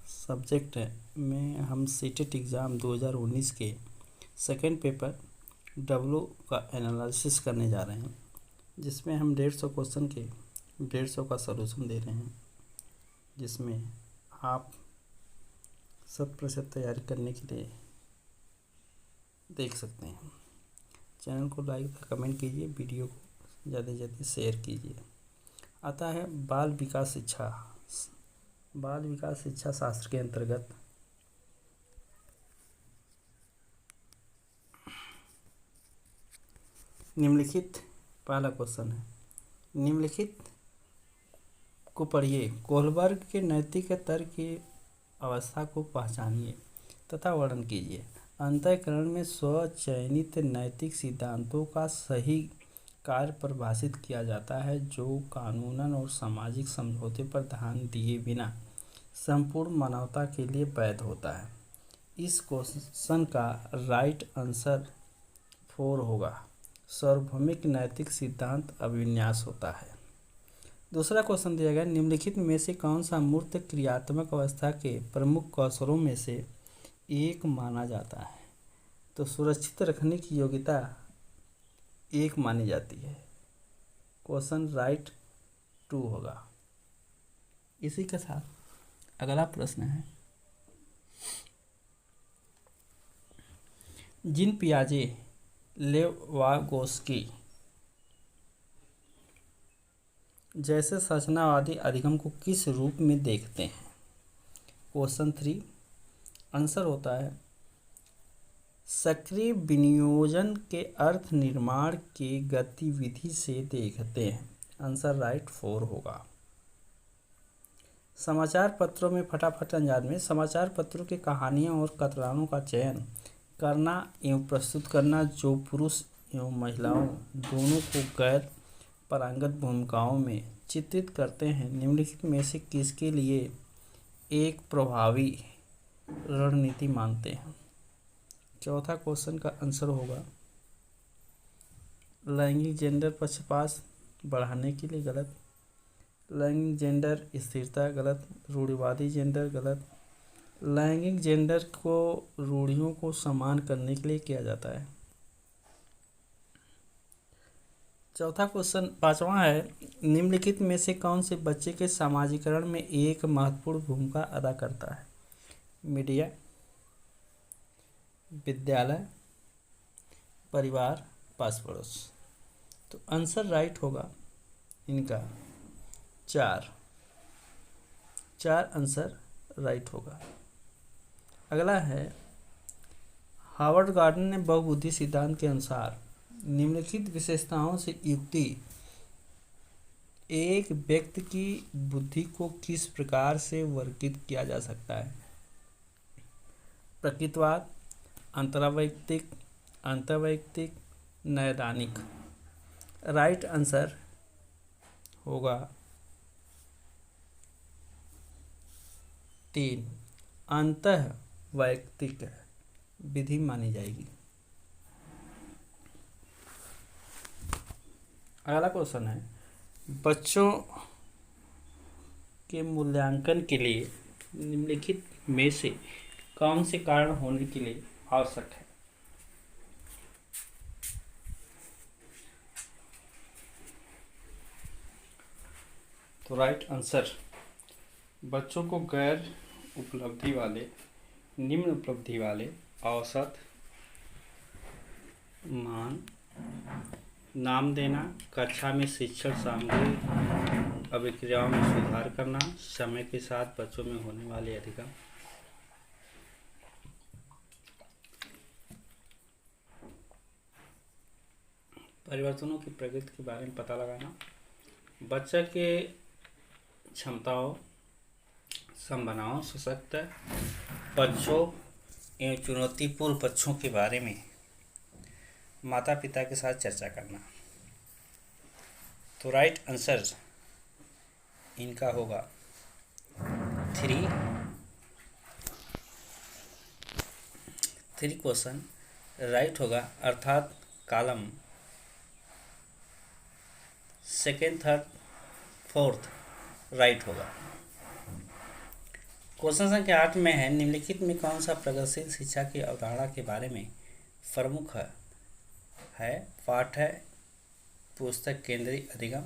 Subject में हम CTET exam 2019 के सेकेंड पेपर डब्लू का एनालिसिस करने जा रहे हैं, जिसमें हम 150 क्वेश्चन के 150 का सलूशन दे रहे हैं, जिसमें आप 100% तैयारी करने के लिए देख सकते हैं। चैनल को लाइक कमेंट कीजिए, वीडियो को ज़्यादा से ज़्यादा शेयर कीजिए। आता है बाल विकास शिक्षा शास्त्र के अंतर्गत निम्नलिखित पहला क्वेश्चन है, निम्नलिखित को पढ़िए। कोहलबर्ग के नैतिक तर्क की अवस्था को पहचानिए तथा वर्णन कीजिए। अंतःकरण में स्वचयनित नैतिक सिद्धांतों का सही कार्य परिभाषित किया जाता है, जो कानूनन और सामाजिक समझौते पर ध्यान दिए बिना संपूर्ण मानवता के लिए वैध होता है। इस क्वेश्चन का राइट आंसर 4 होगा। सार्वभौमिक नैतिक सिद्धांत अभिविन्यास होता है। दूसरा क्वेश्चन दिया गया, निम्नलिखित में से कौन सा मूर्त क्रियात्मक अवस्था के प्रमुख कौशलों में से एक माना जाता है? तो सुरक्षित रखने की योग्यता एक मानी जाती है। क्वेश्चन राइट 2 होगा। इसी के साथ अगला प्रश्न है, जीन पियाजे लेवागोस्की जैसे संरचनावादी अधिगम को किस रूप में देखते हैं? क्वेश्चन 3 आंसर होता है सक्रिय विनियोजन के अर्थ निर्माण के गतिविधि से देखते हैं। आंसर राइट 4 होगा। समाचार पत्रों में फटाफट अंदाज में समाचार पत्रों की कहानियाँ और कथानकों का चयन करना एवं प्रस्तुत करना, जो पुरुष एवं महिलाओं दोनों को गैर पारंगत भूमिकाओं में चित्रित करते हैं, निम्नलिखित में से किसके लिए एक प्रभावी रणनीति मानते हैं? चौथा क्वेश्चन का आंसर होगा लैंगिक जेंडर पक्षपात बढ़ाने के लिए गलत, लैंगिक जेंडर स्थिरता गलत, रूढ़िवादी जेंडर गलत, लैंगिक जेंडर को रूढ़ियों को समान करने के लिए किया जाता है। चौथा क्वेश्चन 5वां है, निम्नलिखित में से कौन से बच्चे के सामाजिकरण में एक महत्वपूर्ण भूमिका अदा करता है? मीडिया, विद्यालय, परिवार, पास पड़ोस। तो आंसर राइट होगा इनका 4 आंसर राइट होगा। अगला है, हार्वर्ड गार्डन ने बहुबुद्धि सिद्धांत के अनुसार निम्नलिखित विशेषताओं से युक्त एक व्यक्ति की बुद्धि को किस प्रकार से वर्गीकृत किया जा सकता है? प्रकृतिवाद, अंतर्वैयक्तिक, अंतर्वैयक्तिक, नैदानिक। राइट आंसर होगा 3 अंतर्वैयक्तिक विधि मानी जाएगी। अगला क्वेश्चन है, बच्चों के मूल्यांकन के लिए निम्नलिखित में से कौन से कारण होने के लिए आवश्यक है? तो राइट आंसर, बच्चों को गैर उपलब्धि वाले, निम्न उपलब्धि वाले, औसत, मान, नाम देना, कक्षा में शिक्षण सामग्री अभिक्रियाओं में सुधार करना, समय के साथ बच्चों में होने वाले अधिगम। परिवर्तनों की प्रगति के बारे में पता लगाना, बच्चा के क्षमताओं, संभावनाओं, सशक्त पक्षों एवं चुनौतीपूर्ण पक्षों के बारे में माता पिता के साथ चर्चा करना। तो राइट आंसर इनका होगा 3 क्वेश्चन राइट होगा, अर्थात column 2nd, 3rd, 4th right होगा। क्वेश्चन संख्या 8 में है, निम्नलिखित में कौन सा प्रगतिशील शिक्षा की अवधारणा के बारे में प्रमुख है? पाठ है पुस्तक केंद्रीय अधिगम,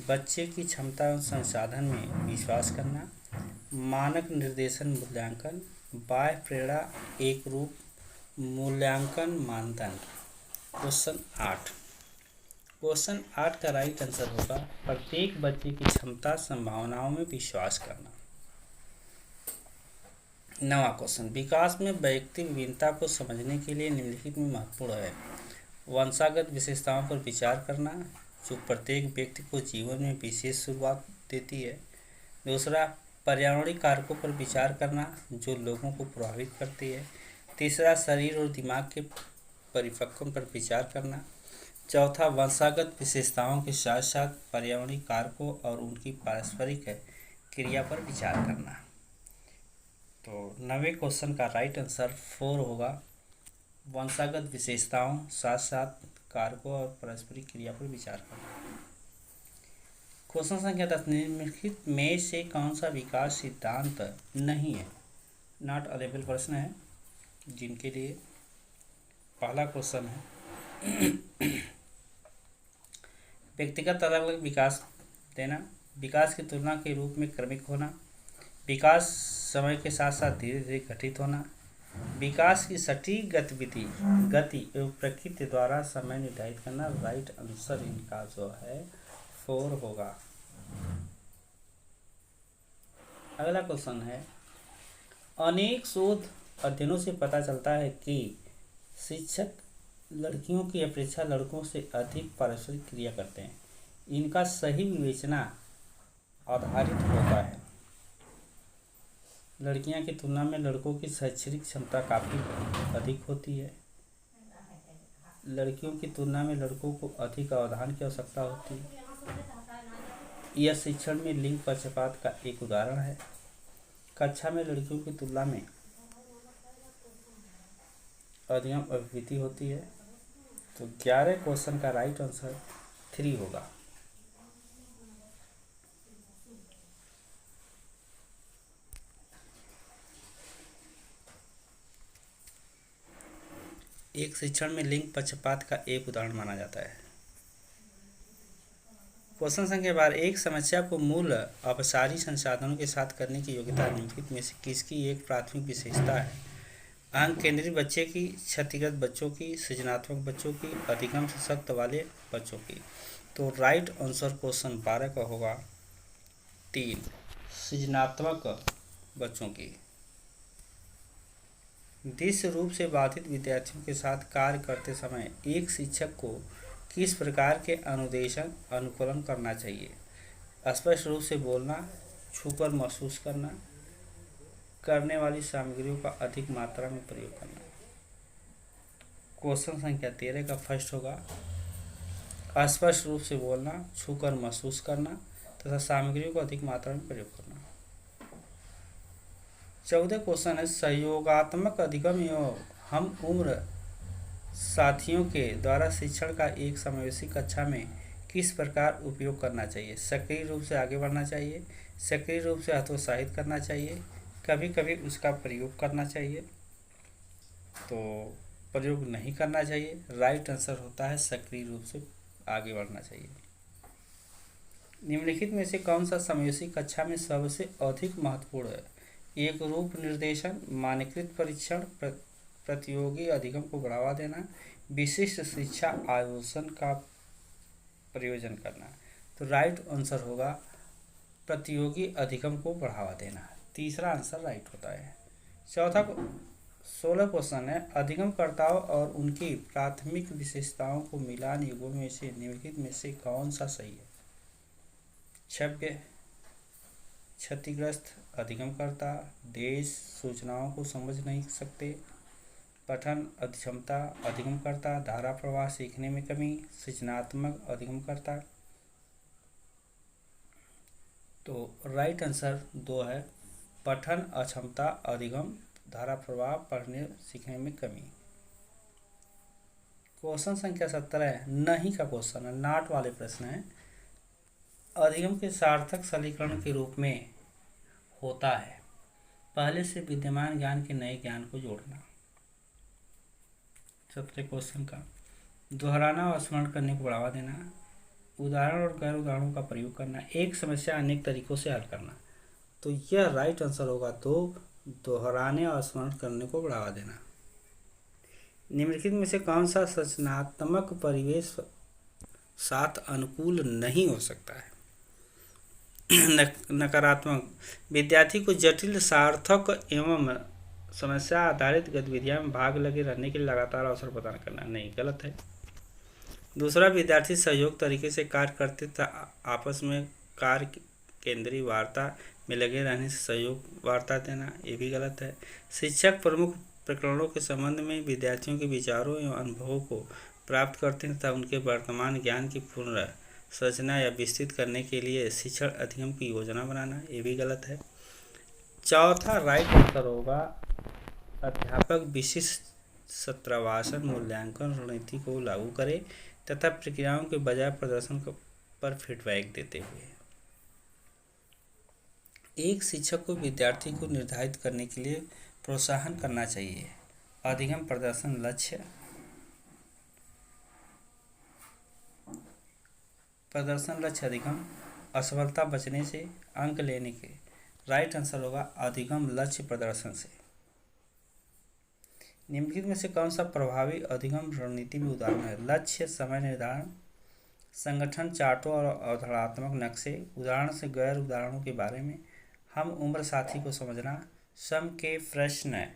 बच्चे की क्षमता एवं संसाधन में विश्वास करना, मानक निर्देशन मूल्यांकन, बाह्य प्रेरणा एक रूप मूल्यांकन मानदंड। क्वेश्चन 8 का राइट आंसर होगा प्रत्येक बच्चे की क्षमता संभावनाओं में विश्वास करना। 9वां क्वेश्चन, विकास में व्यक्ति विभिन्नता को समझने के लिए निम्नलिखित में महत्वपूर्ण है? वंशागत विशेषताओं पर विचार करना, जो प्रत्येक व्यक्ति को जीवन में विशेष शुरुआत देती है। दूसरा, पर्यावरणीय कारकों पर विचार करना, जो लोगों को प्रभावित करती है। तीसरा, शरीर और दिमाग के परिपक्वता पर विचार करना। चौथा, वंशागत विशेषताओं के साथ साथ पर्यावरणीय कारकों और उनकी पारस्परिक क्रिया पर विचार करना। तो 9वें क्वेश्चन का राइट आंसर 4 होगा, वंशागत विशेषताओं साथ साथ कारकों और पारस्परिक क्रिया पर विचार करना। क्वेश्चन संख्या 10, निम्नलिखित में से कौन सा विकास सिद्धांत नहीं है? नॉट अवेलेबल प्रश्न है जिनके लिए पहला क्वेश्चन है व्यक्तिगत अलग अलग विकास देना, विकास की तुलना के रूप में क्रमिक होना, विकास समय के साथ साथ धीरे धीरे घटित होना, विकास की सटीक गति एवं प्रकृति द्वारा समय निर्धारित करना। राइट आंसर इनका जो है 4 होगा। अगला क्वेश्चन है, अनेक शोध अध्ययनों से पता चलता है कि शिक्षक लड़कियों की अपेक्षा लड़कों से अधिक पारस्परिक क्रिया करते हैं। इनका सही विवेचना आधारित होता है। लड़कियां की तुलना में लड़कों की शैक्षणिक क्षमता काफ़ी अधिक होती है। लड़कियों की तुलना में लड़कों को अधिक अवधान की आवश्यकता होती है। यह शिक्षण में लिंग पक्षपात का एक उदाहरण है। कक्षा में लड़कियों की तुलना में अधिक अभिवृद्धि होती है। तो 11 क्वेश्चन का राइट आंसर 3 होगा। एक शिक्षण में लिंग पक्षपात का एक उदाहरण माना जाता है। क्वेश्चन संख्या 12, एक समस्या को मूल अपसारी संसाधनों के साथ करने की योग्यता निम्नलिखित में से किसकी एक प्राथमिक विशेषता है? अंक केंद्रित बच्चे की, क्षतिग्रस्त बच्चों की, सृजनात्मक बच्चों की, अधिगम सशक्त वाले बच्चों की। तो राइट आंसर क्वेश्चन 12 का होगा 3, सृजनात्मक बच्चों की। दृश्य रूप से बाधित विद्यार्थियों के साथ कार्य करते समय एक शिक्षक को किस प्रकार के अनुदेशन अनुकूलन करना चाहिए? स्पष्ट रूप से बोलना, छूकर महसूस करना, करने वाली सामग्रियों का अधिक मात्रा में प्रयोग करना। क्वेश्चन संख्या 13 का फर्स्ट होगा स्पष्ट रूप से बोलना, छूकर महसूस करना तथा सामग्रियों का अधिक मात्रा में प्रयोग करना। 14 क्वेश्चन है, सहयोगात्मक अधिगम एवं हम उम्र साथियों के द्वारा शिक्षण का एक समावेशी कक्षा में किस प्रकार उपयोग करना चाहिए? सक्रिय रूप से आगे बढ़ना चाहिए, सक्रिय रूप से हतोत्साहित करना चाहिए, कभी कभी उसका प्रयोग करना चाहिए, तो प्रयोग नहीं करना चाहिए। राइट आंसर होता है सक्रिय रूप से आगे बढ़ना चाहिए। निम्नलिखित में से कौन सा समावेशी कक्षा में सबसे अधिक महत्वपूर्ण है? एक रूप निर्देशन, मानकीकृत परीक्षण, प्रतियोगी अधिगम को बढ़ावा देना, विशिष्ट शिक्षा आयोजन का प्रयोजन करना। तो राइट आंसर होगा प्रतियोगी अधिगम को बढ़ावा देना। तीसरा आंसर राइट होता है। 16 क्वेश्चन है, अधिगमकर्ताओं और उनकी प्राथमिक विशेषताओं को मिलान युगों में से निम्नलिखित में से कौन सा सही है? छव्य, क्षतिग्रस्त अधिगमकर्ता, देश सूचनाओं को समझ नहीं सकते, पठन अक्षमता अधिगमकर्ता, धारा प्रवाह सीखने में कमी, सृजनात्मक अधिगमकर्ता। तो राइट आंसर 2 है, पठन अक्षमता अधिगम, धारा प्रवाह पढ़ने सीखने में कमी। क्वेश्चन संख्या 17 है, नहीं का क्वेश्चन है, नाट वाले प्रश्न है। अधिगम के सार्थक सरलीकरण के रूप में होता है पहले से विद्यमान ज्ञान के नए ज्ञान को जोड़ना। 17 क्वेश्चन का दोहराना और स्मरण करने को बढ़ावा देना, उदाहरण और गैर उदाहरणों का प्रयोग करना, एक समस्या अनेक तरीकों से हल करना। तो यह राइट आंसर होगा। तो दोहराने और स्मरण करने को बढ़ावा देना। निम्नलिखित में से कौन सा संरचनात्मक परिवेश साथ अनुकूल नहीं हो सकता है? नकारात्मक, विद्यार्थी को जटिल, सार्थक एवं समस्या आधारित गतिविधियों में भाग लगे रहने के लिए लगातार अवसर प्रदान करना। नहीं, गलत है। दूसरा, विद्यार्थी सहयोग तरीके से कार्य करते तथा आपस में कार्य केंद्रीय वार्ता में लगे रहने से सहयोग वार्ता देना। ये भी गलत है। शिक्षक प्रमुख प्रकरणों के संबंध में विद्यार्थियों के विचारों एवं अनुभवों को प्राप्त करते हैं तथा उनके वर्तमान ज्ञान की पूर्ण संरचना या विस्तृत करने के लिए शिक्षण अधिगम की योजना बनाना। ये भी गलत है। चौथा राइट आंसर होगा, अध्यापक विशिष्ट छात्रावासन मूल्यांकन रणनीति को लागू करे तथा प्रक्रियाओं के बजाय प्रदर्शन पर फीडबैक देते हुए। एक शिक्षक को विद्यार्थी को निर्धारित करने के लिए प्रोत्साहन करना चाहिए। अधिगम प्रदर्शन लक्ष्य, अधिगम, असफलता बचने से अंक लेने के। राइट आंसर होगा अधिगम लक्ष्य प्रदर्शन से। निम्नलिखित में से कौन सा प्रभावी अधिगम रणनीति में उदाहरण है? लक्ष्य, समय निर्धारण, संगठन चार्टों और अवधारणात्मक नक्शे, उदाहरण से गैर उदाहरणों के बारे में, हम उम्र साथी को समझना, स्वयं के प्रश्न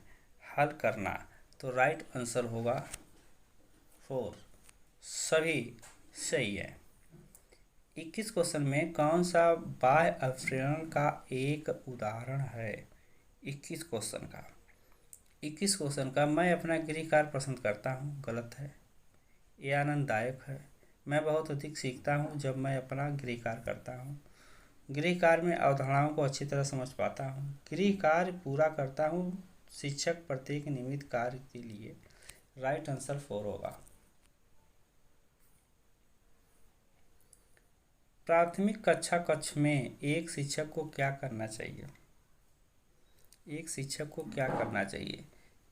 हल करना। तो राइट आंसर होगा 4, सभी सही है। 21 क्वेश्चन में कौन सा बाह्य अभिप्रेरण का एक उदाहरण है? 21 क्वेश्चन का मैं अपना गृह कार्य पसंद करता हूँ। गलत है। ये आनंददायक है। मैं बहुत अधिक सीखता हूँ जब मैं अपना गृह कार्य करता हूँ। गृह कार्य में अवधारणाओं को अच्छी तरह समझ पाता हूँ। गृह कार्य पूरा करता हूँ। शिक्षक प्रत्येक नियमित कार्य के लिए। राइट आंसर 4 होगा। प्राथमिक कक्ष में एक शिक्षक को क्या करना चाहिए?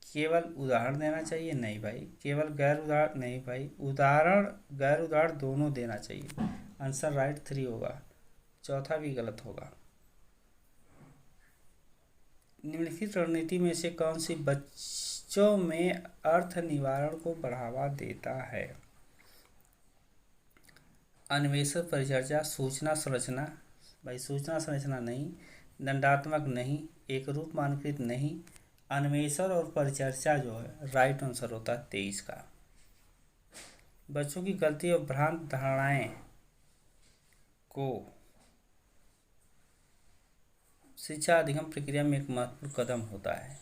केवल उदाहरण देना चाहिए? नहीं भाई। केवल गैर उदाहरण? नहीं भाई। उदाहरण गैर उदाहरण दोनों देना चाहिए। आंसर राइट 3 होगा। चौथा भी गलत होगा। निम्नलिखित रणनीति में से कौन सी बच्चों में अर्थ निवारण को बढ़ावा देता है? अन्वेषण, परिचर्या, सूचना संरचना। भाई सूचना संरचना नहीं, दंडात्मक नहीं, एक रूप मानकृत नहीं। अन्वेषण और परिचर्या जो है राइट आंसर होता है 23 का। बच्चों की गलती और भ्रांत धारणाएं को शिक्षा अधिगम प्रक्रिया में एक महत्वपूर्ण कदम होता है।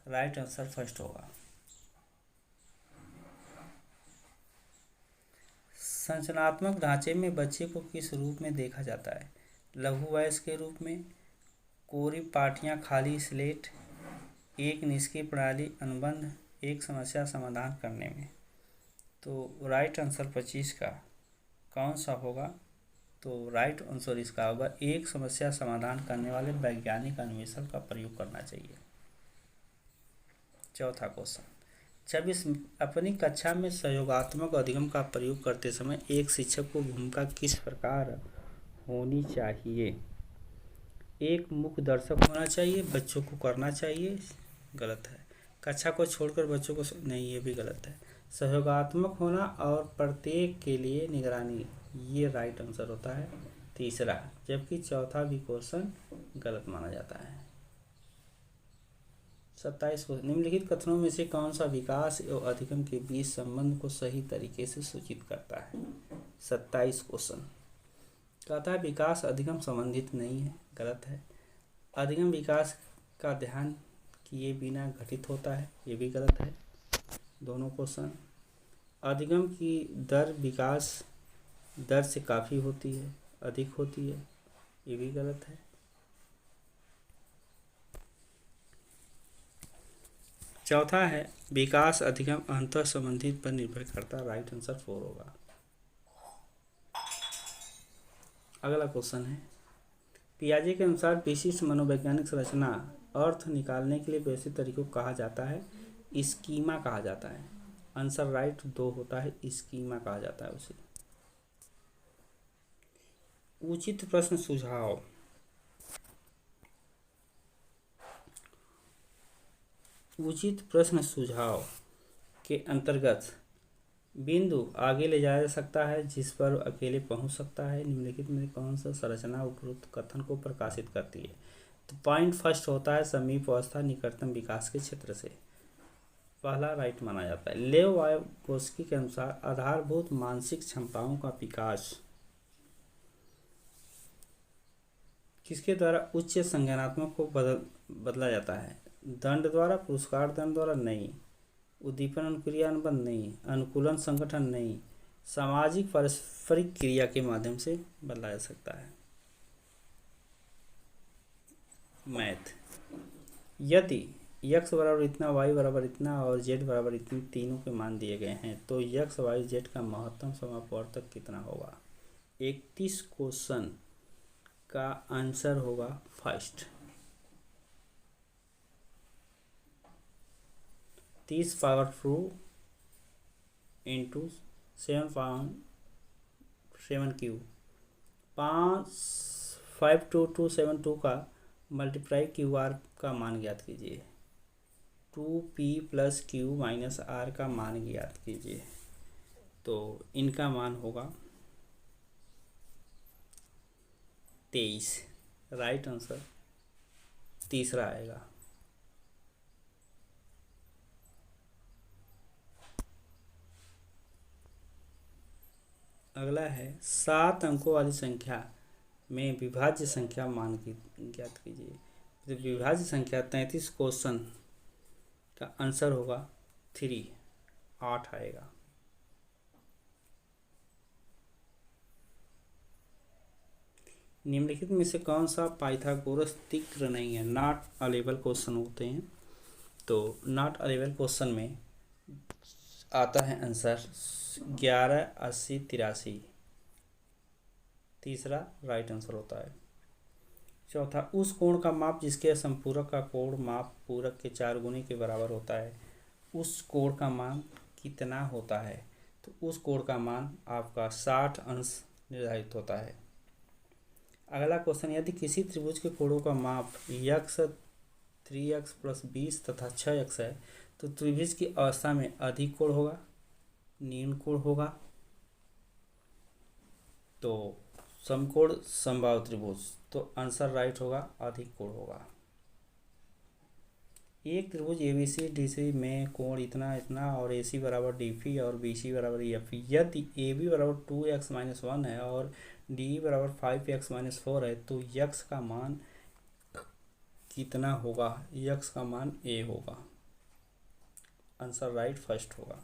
राइट आंसर फर्स्ट होगा। संरचनात्मक ढांचे में बच्चे को किस रूप में देखा जाता है? लघु वयस्क के रूप में, कोरी पाटियाँ, खाली स्लेट, एक निष्क्रिय प्रणाली, अनुबंध, एक समस्या समाधान करने में। तो राइट आंसर 25 का कौन सा होगा? तो राइट आंसर इसका होगा एक समस्या समाधान करने वाले वैज्ञानिक अन्वेषण का प्रयोग करना चाहिए। चौथा क्वेश्चन, 26 अपनी कक्षा में सहयोगात्मक अधिगम का प्रयोग करते समय एक शिक्षक को भूमिका किस प्रकार होनी चाहिए? एक मुख्य दर्शक होना चाहिए, बच्चों को करना चाहिए। गलत है। कक्षा को छोड़कर बच्चों को नहीं, ये भी गलत है। सहयोगात्मक होना और प्रत्येक के लिए निगरानी, ये राइट आंसर होता है तीसरा, जबकि चौथा भी क्वेश्चन गलत माना जाता है। 27 को निम्नलिखित कथनों में से कौन सा विकास एवं अधिगम के बीच संबंध को सही तरीके से सूचित करता है? 27 क्वेश्चन कहता है विकास अधिगम संबंधित नहीं है। गलत है। अधिगम विकास का ध्यान किए बिना घटित होता है। ये भी गलत है। दोनों क्वेश्चन। अधिगम की दर विकास दर से काफ़ी होती है, अधिक होती है। ये भी गलत है। चौथा है विकास अधिगम अंतर संबंधित पर निर्भर करता है। राइट आंसर 4 होगा। अगला क्वेश्चन है पियाजे के अनुसार विशिष्ट मनोवैज्ञानिक संरचना अर्थ निकालने के लिए वैसे तरीकों को कहा जाता है स्कीमा कहा जाता है। आंसर राइट 2 होता है, स्कीमा कहा जाता है उसे। उचित प्रश्न सुझाव। उचित प्रश्न सुझाव के अंतर्गत बिंदु आगे ले जाया जा सकता है जिस पर अकेले पहुंच सकता है। निम्नलिखित में कौन सा संरचना उपरोक्त कथन को प्रकाशित करती है? तो पॉइंट फर्स्ट होता है समीप अवस्था निकटतम विकास के क्षेत्र से, पहला राइट माना जाता है। लेव वायकोस्की के अनुसार आधारभूत मानसिक क्षमताओं का विकास किसके द्वारा उच्च संज्ञानात्मक को बदला जाता है? दंड द्वारा, पुरस्कार दंड द्वारा नहीं, उद्दीपन अनुक्रिया अनुबंध नहीं, अनुकूलन संगठन नहीं, सामाजिक पारस्परिक क्रिया के माध्यम से बदला जा सकता है। मैथ। यदि x बराबर इतना, y बराबर इतना और z बराबर इतनी तीनों के मान दिए गए हैं तो x, y, z का महत्तम समापवर्तक कितना होगा? 31 क्वेश्चन का आंसर होगा फर्स्ट। 30 पावर 2 इंटू 7 क्यूब 55272 का मल्टीप्लाई क्यू आर का मान ज्ञात कीजिए। 2p plus Q minus are का मान ज्ञात कीजिए। तो इनका मान होगा 23। राइट आंसर तीसरा आएगा। अगला है 7 अंकों वाली संख्या में विभाज्य संख्या मान की ज्ञात कीजिए। तो विभाज्य संख्या 33 क्वेश्चन का आंसर होगा 3, 8 आएगा। निम्नलिखित में से कौन सा पाइथागोरस तीव्र नहीं है? नॉट अवेलेबल क्वेश्चन होते हैं, तो नॉट अवेलेबल क्वेश्चन में आता है आंसर 11, 80, 83। तीसरा राइट आंसर होता है। चौथा, उस कोण का माप जिसके संपूरक का कोण माप पूरक के 4 गुने के बराबर होता है, उस कोण का मान कितना होता है? तो उस कोण का मान आपका 60 अंश निर्धारित होता है। अगला क्वेश्चन, यदि किसी त्रिभुज के कोणों का माप x 3x प्लस 20 तथा 6x है तो त्रिभुज की अवस्था में अधिक कोण होगा, न्यून कोण होगा? तो समकोण समबाहु त्रिभुज, तो आंसर राइट होगा, अधिक कोण होगा। एक त्रिभुज एबीसी डीसी में कोण इतना इतना और एसी बराबर डीपी और बीसी बराबर एफई। यदि AB बराबर 2x माइनस 1 है और डी बराबर 5x माइनस 4 है तो x का मान कितना होगा? x का मान a होगा। आंसर राइट फर्स्ट होगा।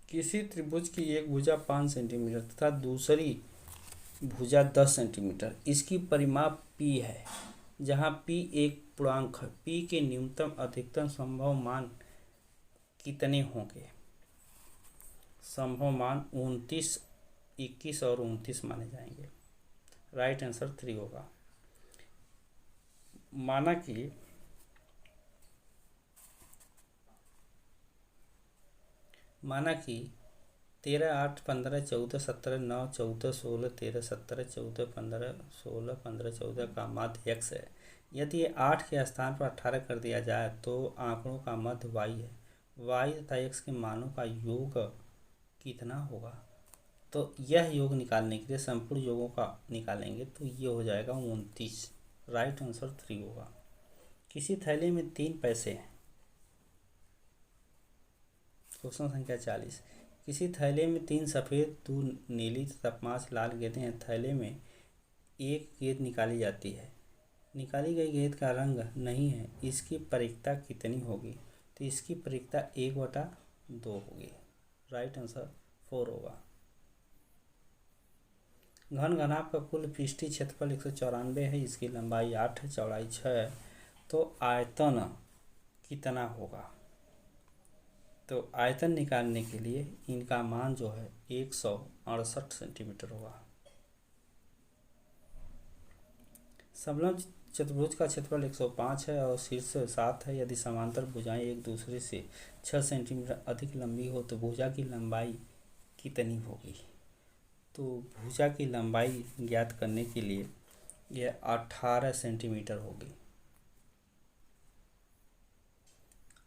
किसी त्रिभुज की एक भुजा 5 सेंटीमीटर तथा दूसरी भुजा 10 सेंटीमीटर, इसकी परिमाप p है, जहाँ p एक पूर्णांक है। p के न्यूनतम अधिकतम संभव मान कितने होंगे? संभव मान 29, 21 और 29 माने जाएंगे। राइट आंसर 3 होगा। माना कि माना कि 13, 8, 15, 14, 17, 9, 14, 16, 13, 17, 14, 15, 16, 15, 14 का मध्य x है। यदि ये 8 के स्थान पर 18 कर दिया जाए तो आंकड़ों का मध्य y है। y तथा x के मानों का योग कितना होगा? तो यह योग निकालने के लिए संपूर्ण योगों का निकालेंगे तो ये हो जाएगा 29। राइट आंसर 3 होगा। किसी थैले में 3 पैसे हैं। क्वेश्चन संख्या 40, किसी थैले में 3 सफ़ेद, 2 नीली तथा 5 लाल गेंदें हैं। थैले में एक गेंद निकाली जाती है। निकाली गई गेंद का रंग नहीं है, इसकी परिकता कितनी होगी? तो इसकी परिकता 1/2 होगी। राइट आंसर 4 होगा। घन घनाभ का कुल पृष्ठीय क्षेत्रफल 194 है, इसकी लंबाई 8 है, चौड़ाई 6 है, तो आयतन कितना होगा? तो आयतन निकालने के लिए इनका मान जो है 168 सेंटीमीटर होगा। समलंब चतुर्भुज का क्षेत्रफल 105 है और शीर्ष 7 है। यदि समांतर भुजाएं एक दूसरे से 6 सेंटीमीटर अधिक लंबी हो तो भुजा की लंबाई कितनी होगी? तो भुजा की लंबाई ज्ञात करने के लिए यह 18 सेंटीमीटर होगी।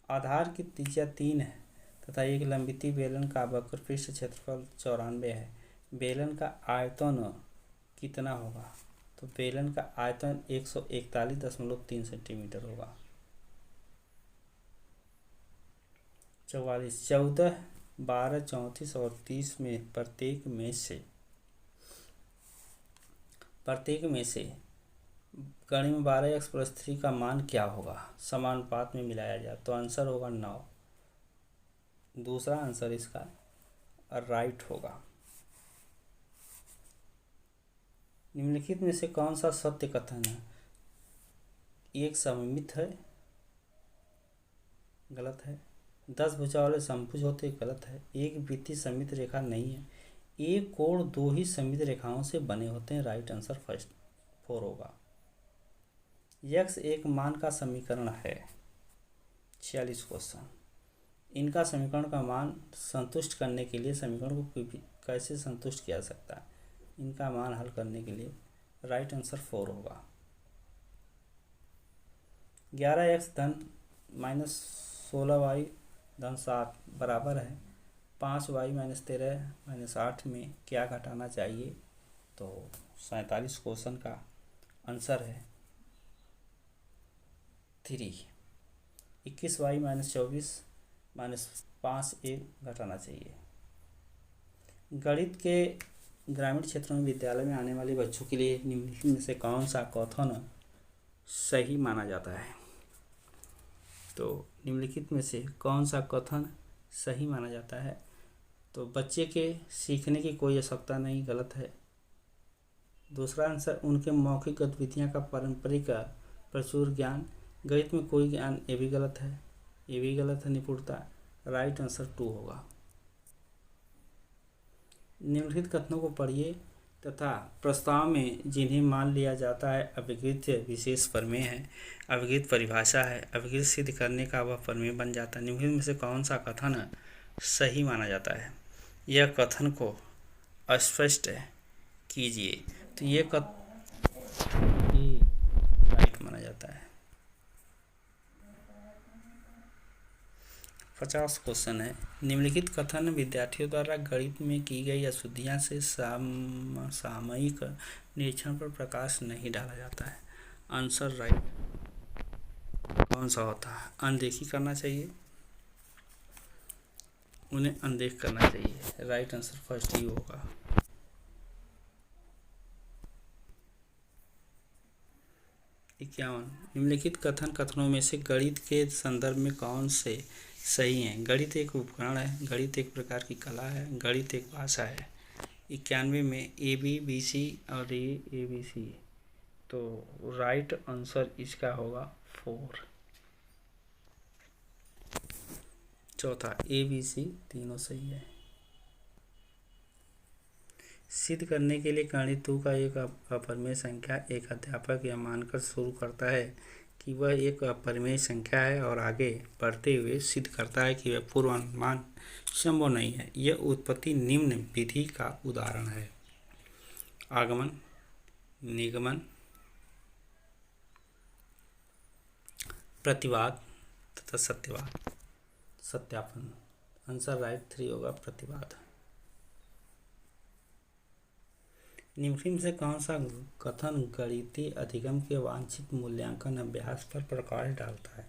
आधार की त्रिज्या 3 है तथा एक लंबित बेलन का वक्र पृष्ठ क्षेत्रफल 94 है। बेलन का आयतन कितना होगा? तो बेलन का आयतन 141.3 सेंटीमीटर होगा। 44 14 12 34 और 30 में प्रत्येक में से गणित में 12x+3 का मान क्या होगा? समानुपात में मिलाया जाए तो आंसर होगा 9। दूसरा आंसर इसका राइट होगा। निम्नलिखित में से कौन सा सत्य कथन है? एक सममित है, गलत है। 10 भुजा वाले समभुज होते, गलत है। एक वृत्तीय सममित रेखा नहीं है। एक कोण दो ही सममित रेखाओं से बने होते हैं, राइट आंसर फर्स्ट 4 होगा। यक्स एक मान का समीकरण है। 46 क्वेश्चन। इनका समीकरण का मान संतुष्ट करने के लिए समीकरण को कैसे संतुष्ट किया जा सकता है? इनका मान हल करने के लिए राइट आंसर 4 होगा। 11x धन -16y धन 7 बराबर है 5y - 13 - 8 में क्या घटाना चाहिए? तो 47 क्वेश्चन का आंसर है 3। 21y - 24 - 5a घटाना चाहिए। गणित के ग्रामीण क्षेत्रों में विद्यालय में आने वाले बच्चों के लिए निम्नलिखित में से कौन सा कथन सही माना जाता है? तो निम्नलिखित में से कौन सा कथन सही माना जाता है? तो बच्चे के सीखने की कोई आवश्यकता नहीं, गलत है। दूसरा आंसर उनके मौखिक गतिविधियां का पारंपरिक प्रचुर ज्ञान, गणित में कोई ज्ञान, ये भी गलत है। ये भी गलत है, निपुणता, राइट आंसर 2 होगा। निम्नलिखित कथनों को पढ़िए तथा प्रस्ताव में जिन्हें मान लिया जाता है अभिकृत विशेष प्रमेय है, अभिकृत परिभाषा है, अभिकृत सिद्ध करने का वह प्रमेय बन जाता है। निम्नलिखित में से कौन सा कथन सही माना जाता है? यह कथन को स्पष्ट कीजिए। तो ये राइट माना जाता है। 50 क्वेश्चन है। निम्नलिखित कथन विद्यार्थियों द्वारा गणित में की गई अशुद्धियां से सामयिक निरीक्षण पर प्रकाश नहीं डाला जाता है। आंसर राइट कौन सा होता है? अनदेखी करना चाहिए, उन्हें अनदेख करना चाहिए, राइट आंसर फर्स्ट ही होगा। 51 निम्नलिखित कथनों में से गणित के संदर्भ में कौन से सही हैं? गणित एक उपकरण है, गणित एक प्रकार की कला है, गणित एक भाषा है। 91 में ABC और ABC, तो राइट आंसर इसका होगा 4। चौथा ABC तीनों सही है। सिद्ध करने के लिए गणित 2 का एक अपरिमेय संख्या एक अध्यापक यह मानकर शुरू करता है कि वह एक अपरिमेय संख्या है और आगे बढ़ते हुए सिद्ध करता है कि वह पूर्वानुमान संभव नहीं है। यह उत्पत्ति निम्न विधि का उदाहरण है: आगमन, निगमन, प्रतिवाद तथा सत्यवाद, सत्यापन। आंसर राइट 3 होगा, प्रतिवाद। निम्नलिखित से कौन सा कथन गणितीय अधिगम के वांछित मूल्यांकन अभ्यास पर प्रकाश डालता है?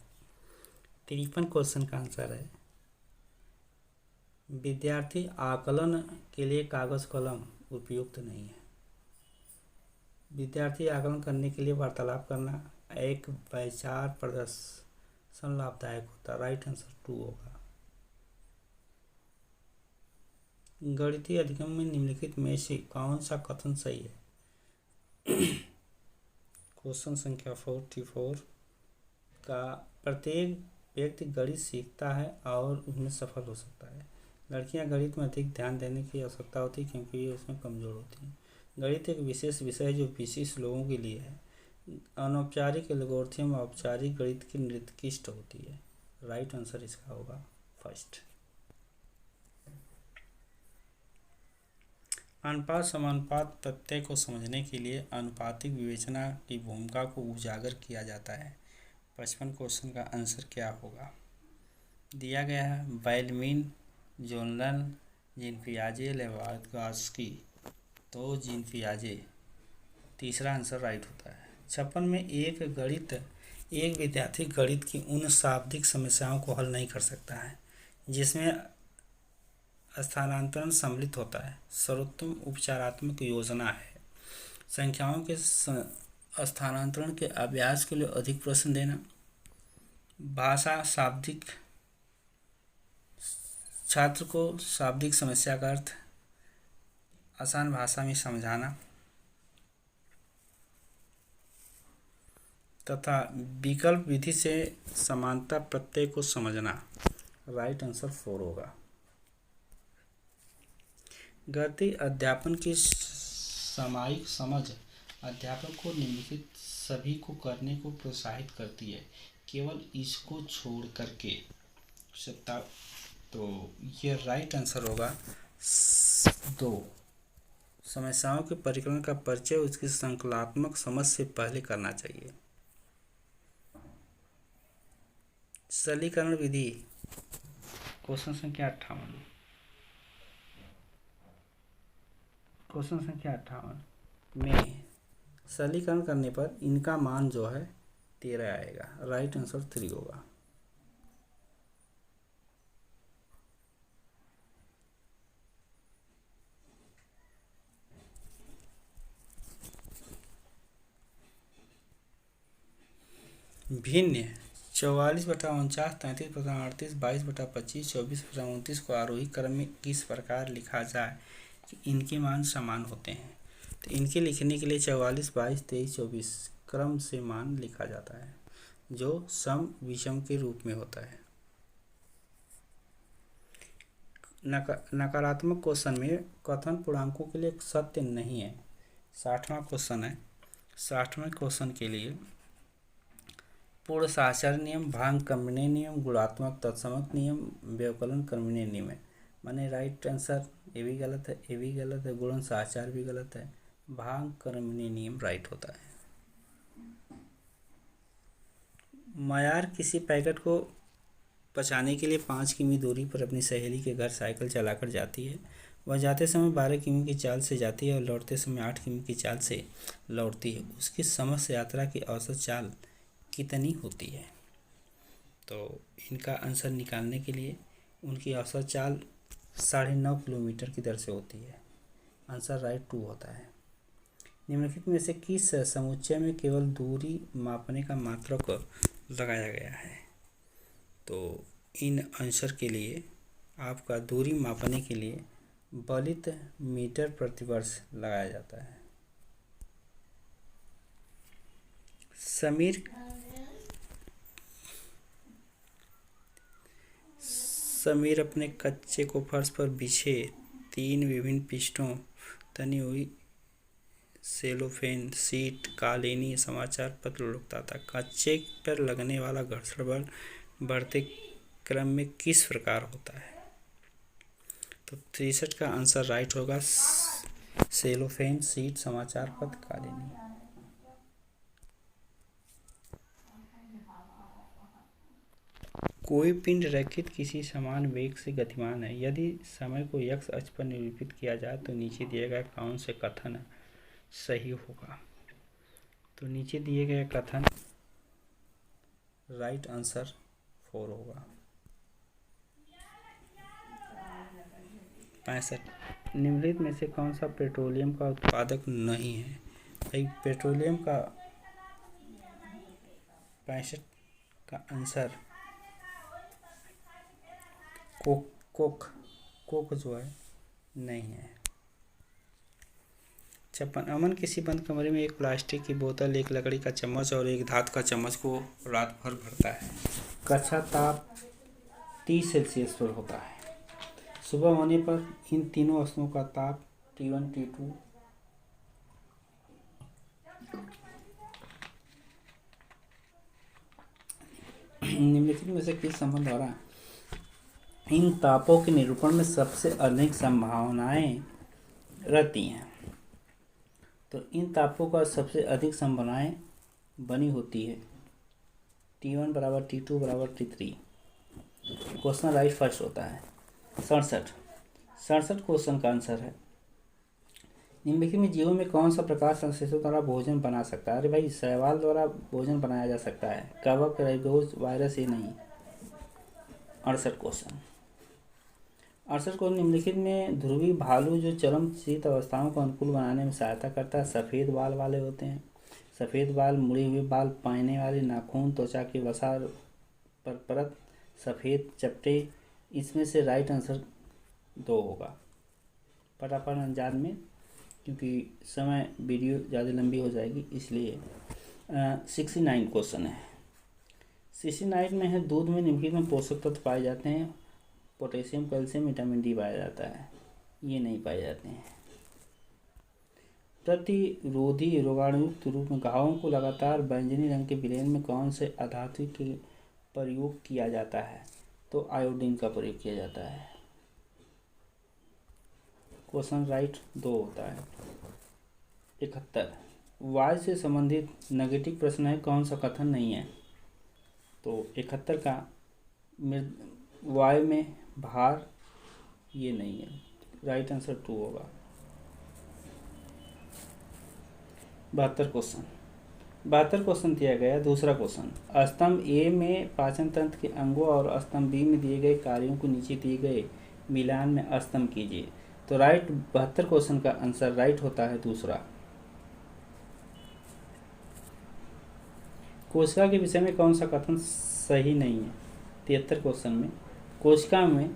53 क्वेश्चन का आंसर है विद्यार्थी आकलन के लिए कागज कलम उपयुक्त नहीं है। विद्यार्थी आकलन करने के लिए वार्तालाप करना, एक विचार प्रदर्शन लाभदायक होता है, राइट आंसर 2 होगा। गणितीय अधिगम में निम्नलिखित में से कौन सा कथन सही है? क्वेश्चन संख्या 44 का प्रत्येक व्यक्ति गणित सीखता है और उसमें सफल हो सकता है। लड़कियां गणित में अधिक ध्यान देने की आवश्यकता होती है क्योंकि ये उसमें कमज़ोर होती हैं। गणित एक विशेष विषय है जो विशेष लोगों के लिए है। अनौपचारिक एल्गोरिथम औपचारिक गणित की निर्दिष्ट होती है। राइट आंसर इसका होगा फर्स्ट। अनुपात समानुपात प्रत्यय को समझने के लिए अनुपातिक विवेचना की भूमिका को उजागर किया जाता है। 55 क्वेश्चन का आंसर क्या होगा? दिया गया है बैलमिन, जोनलन, जीन पियाजे, लेवात्स्की। तो जीन पियाजे तीसरा आंसर राइट होता है। 56 में एक विद्यार्थी गणित की उन शाब्दिक समस्याओं को हल नहीं कर सकता है जिसमें स्थानांतरण सम्मिलित होता है। सर्वोत्तम उपचारात्मक योजना है संख्याओं के स्थानांतरण के अभ्यास के लिए अधिक प्रश्न देना। भाषा शाब्दिक, छात्र को शाब्दिक समस्या का अर्थ आसान भाषा में समझाना तथा विकल्प विधि से समानता प्रत्यय को समझना। राइट आंसर 4 होगा। गति अध्यापन की सामायिक समझ अध्यापक को निम्नलिखित सभी को करने को प्रोत्साहित करती है, केवल इसको छोड़ करके। तो ये राइट आंसर होगा 2। समस्याओं के परिकलन का परिचय उसकी संकल्पात्मक समझ से पहले करना चाहिए। सरलीकरण विधि क्वेश्चन संख्या 58। क्वेश्चन संख्या 58 में सरलीकरण करने पर इनका मान जो है 13 आएगा। राइट आंसर 3 होगा। भिन्न 44/49, 33/38, 22/25, 24/29 को आरोही क्रम में किस प्रकार लिखा जाए कि इनके मान समान होते हैं? तो इनके लिखने के लिए 44, 22, 23, 24 क्रम से मान लिखा जाता है जो सम विषम के रूप में होता है। नकारात्मक क्वेश्चन में कथन पूर्णांकों के लिए सत्य नहीं है। 60वां क्वेश्चन है। 60वें क्वेश्चन के लिए पूर्ण साक्षर नियम, भांग कर्मण्य नियम, गुणात्मक तत्समक नियम, व्यवकलन कर्मण्य नियम है। माने राइट आंसर ये भी गलत है, ये भी गलत है, गुणन साक्षर भी गलत है, भांग कर्मण्य नियम राइट होता है। मायार किसी पैकेट को पहुंचाने के लिए 5 किमी दूरी पर अपनी सहेली के घर साइकिल चलाकर जाती है। वह जाते समय 12 किमी की चाल से जाती है और लौटते समय 8 किमी की चाल से लौटती है। उसकी समस्त यात्रा की औसत चाल कितनी होती है? तो इनका आंसर निकालने के लिए उनकी औसत चाल 9.5 किलोमीटर की दर से होती है। आंसर राइट 2 होता है। निम्नलिखित में से किस समुच्चय में केवल दूरी मापने का मात्रक लगाया गया है? तो इन आंसर के लिए आपका दूरी मापने के लिए बलित मीटर प्रति वर्ष लगाया जाता है। समीर अपने कच्चे को फर्श पर बिछे 3 विभिन्न पृष्ठों तनी हुई सेलोफेन सीट कालीनी समाचार पत्र लुढ़कता था। कच्चे पर लगने वाला घर्षण बल बढ़ते क्रम में किस प्रकार होता है? तो 63 का आंसर राइट होगा। सेलोफेन सीट समाचार पत्र कालीनी। कोई पिंड रैखिक किसी समान वेग से गतिमान है। यदि समय को x अक्ष पर निरूपित किया जाए तो नीचे दिए गए कौन से कथन सही होगा? तो नीचे दिए गए कथन राइट आंसर 4 होगा। 65 निम्नलिखित में से कौन सा पेट्रोलियम का उत्पादक नहीं है? भाई पेट्रोलियम का 65 का आंसर कोक जो है नहीं है। 56 अमन किसी बंद कमरे में एक प्लास्टिक की बोतल, एक लकड़ी का चम्मच और एक धातु का चम्मच को रात भर भरता है। कक्षा ताप 30 सेल्सियस पर होता है। सुबह होने पर इन तीनों वस्तुओं का ताप T1, T2 निम्नलिखित में से किस संबंध द्वारा इन तापों के निरूपण में सबसे अधिक संभावनाएं रहती हैं? तो इन तापों का सबसे अधिक संभावनाएं बनी होती है T1 बराबर T2 बराबर T3। क्वेश्चन राइट फर्स्ट होता है। 67 क्वेश्चन का आंसर है, निम्नलिखित में जीवों में कौन सा प्रकार संश्लेषण द्वारा भोजन बना सकता है? अरे भाई, शैवाल द्वारा भोजन बनाया जा सकता है, कवक, राइबोज, वायरस ये नहीं। 68 को निम्नलिखित में ध्रुवी भालू जो चरम शीत अवस्थाओं को अनुकूल बनाने में सहायता करता है, सफ़ेद बाल वाले होते हैं। सफ़ेद बाल, मुड़े हुए बाल, पायने वाले नाखून, त्वचा की वसा पर परत, सफ़ेद चपटे। इसमें से राइट आंसर 2 होगा। फटाफट अंदाज में, क्योंकि समय वीडियो ज़्यादा लंबी हो जाएगी इसलिए। 69 क्वेश्चन है। 69 में है, दूध में निम्नलिखित में पोषक तत्व पाए जाते हैं? पोटेशियम, कैल्शियम, विटामिन डी पाया जाता है, ये नहीं पाए जाते हैं। प्रतिरोधी रोगाणुयुक्त रूप में घावों को लगातार बैंगनी रंग के विलेन में कौन से अधातु के प्रयोग किया जाता है? तो आयोडीन का प्रयोग किया जाता है। क्वेश्चन राइट 2 होता है। 71 वायु से संबंधित नेगेटिव प्रश्न है, कौन सा कथन नहीं है? तो 71 का वायु में भार, ये नहीं है, राइट आंसर 2 होगा। 72 क्वेश्चन दिया गया। दूसरा क्वेश्चन, स्तंभ ए में पाचन तंत्र के अंगों और स्तंभ बी में दिए गए कार्यों को नीचे दिए गए मिलान में स्तंभ कीजिए। तो राइट 72 क्वेश्चन का आंसर राइट होता है दूसरा। कोशिका के विषय में कौन सा कथन सही नहीं है? 73 क्वेश्चन में कोशिका में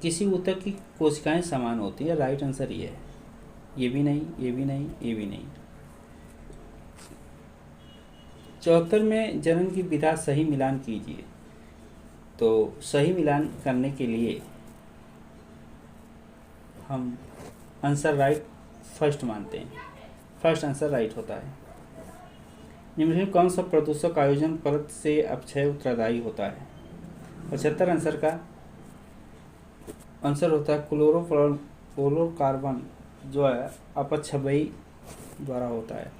किसी ऊतक की कोशिकाएं समान होती है, राइट आंसर ये है। ये भी नहीं, ये भी नहीं, ये भी नहीं। 74 में जनन की विधा सही मिलान कीजिए। तो सही मिलान करने के लिए हम आंसर राइट फर्स्ट मानते हैं, फर्स्ट आंसर राइट होता है। निम्नलिखित कौन सा प्रदूषक आयोजन परत से अपक्षय उत्तरदायी होता है? 75 आंसर का आंसर होता है क्लोरोफ्लोरोकार्बन, जो है अपक्षय द्वारा होता है।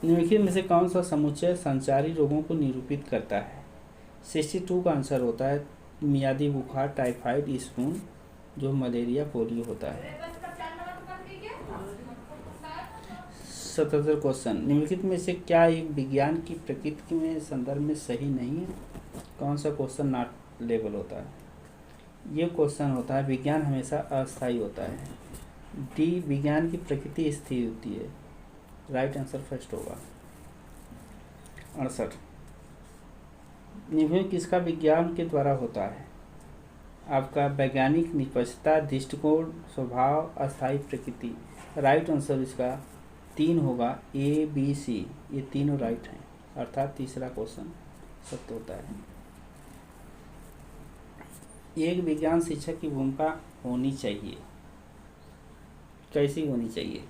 निम्नलिखित में से कौन सा समुच्चय संचारी रोगों को निरूपित करता है? 62 का आंसर होता है मियादी बुखार, टाइफाइड, स्पून, जो मलेरिया, पोलियो होता है। 77 क्वेश्चन, निम्नलिखित में से क्या एक विज्ञान की प्रकृति में संदर्भ में सही नहीं है? कौन सा क्वेश्चन नॉट लेबल होता है? ये क्वेश्चन होता है विज्ञान हमेशा अस्थायी होता है। डी, विज्ञान की प्रकृति स्थिर होती है, राइट आंसर फर्स्ट होगा। 68 निम्नलिखित किसका विज्ञान के द्वारा होता है? आपका वैज्ञानिक निष्पक्षता, दृष्टिकोण, स्वभाव, अस्थायी प्रकृति। राइट आंसर इसका 3 होगा, ए बी सी, ये तीनों राइट हैं, अर्थात तीसरा क्वेश्चन सत्य होता है। एक विज्ञान शिक्षक की भूमिका होनी चाहिए, कैसी होनी चाहिए?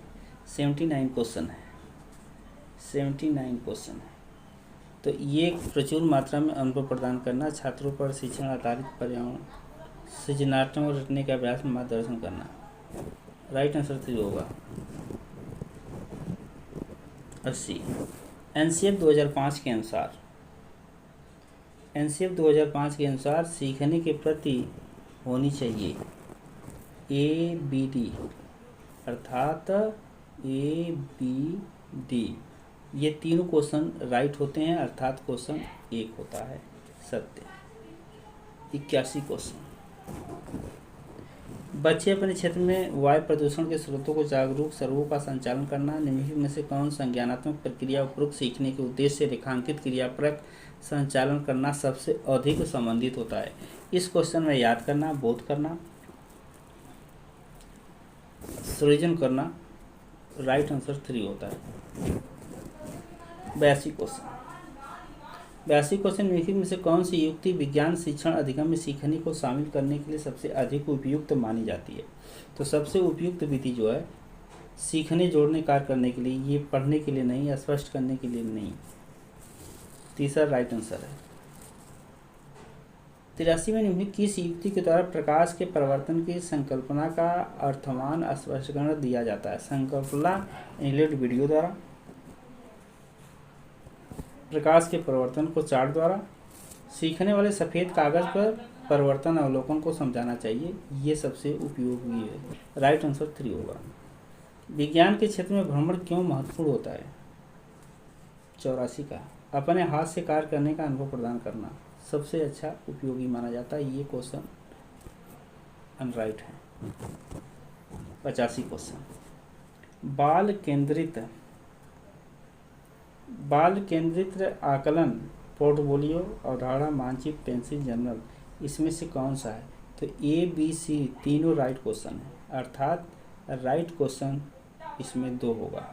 79 क्वेश्चन है, 79 क्वेश्चन है। तो ये प्रचुर मात्रा में अनुभव प्रदान करना, छात्रों पर शिक्षण आधारित पर्यावरण, सृजनात्मक और रटने के अभ्यास में मार्गदर्शन करना, राइट आंसर 3 होगा। 80 एनसीएफ 2005 के अनुसार, एनसीएफ 2005 के अनुसार सीखने के प्रति होनी चाहिए ए बी डी, अर्थात ए बी डी, ये तीनों क्वेश्चन राइट होते हैं, अर्थात क्वेश्चन 1 होता है सत्य। 81 क्वेश्चन, बच्चे अपने क्षेत्र में वायु प्रदूषण के स्रोतों को जागरूक सर्वों का संचालन करना। निम्नलिखित में से कौन संज्ञानात्मक प्रक्रिया उपरोक्त सीखने के उद्देश्य से रेखांकित क्रियापरक संचालन करना सबसे अधिक संबंधित होता है? इस क्वेश्चन में याद करना, बोध करना, सृजन करना, राइट आंसर 3 होता है। 82 क्वेश्चन, 82 क्वेश्चन निम्नलिखित में से कौन सी युक्ति विज्ञान शिक्षण अधिगम में सीखने को शामिल करने के लिए सबसे अधिक उपयुक्त मानी जाती है? तो सबसे उपयुक्त विधि जो है सीखने जोड़ने कार्य करने के लिए, ये पढ़ने के लिए नहीं, स्पष्ट करने के लिए नहीं। तीसरा राइट आंसर है। 83वें निम्नलिखित किस युक्ति के द्वारा प्रकाश के परिवर्तन की संकल्पना का अर्थवान स्पष्टीकरण दिया जाता है? संकल्पना इनलेट वीडियो द्वारा, प्रकाश के परिवर्तन को चार्ट द्वारा, सीखने वाले सफ़ेद कागज पर परिवर्तन अवलोकन को समझाना चाहिए। ये सबसे उपयोगी है। राइट आंसर 3 होगा। विज्ञान के क्षेत्र में भ्रमण क्यों महत्वपूर्ण होता है? 84 का अपने हाथ से कार्य करने का अनुभव प्रदान करना सबसे अच्छा उपयोगी माना जाता है। ये क्वेश्चन अनराइट है। 85 क्वेश्चन, बाल केंद्रित आकलन, पोर्टफोलियो, अवधारणा, मानचित्र, पेंसिल, जर्नल, इसमें से कौन सा है? तो ए बी सी तीनों राइट क्वेश्चन है, अर्थात राइट क्वेश्चन इसमें 2 होगा,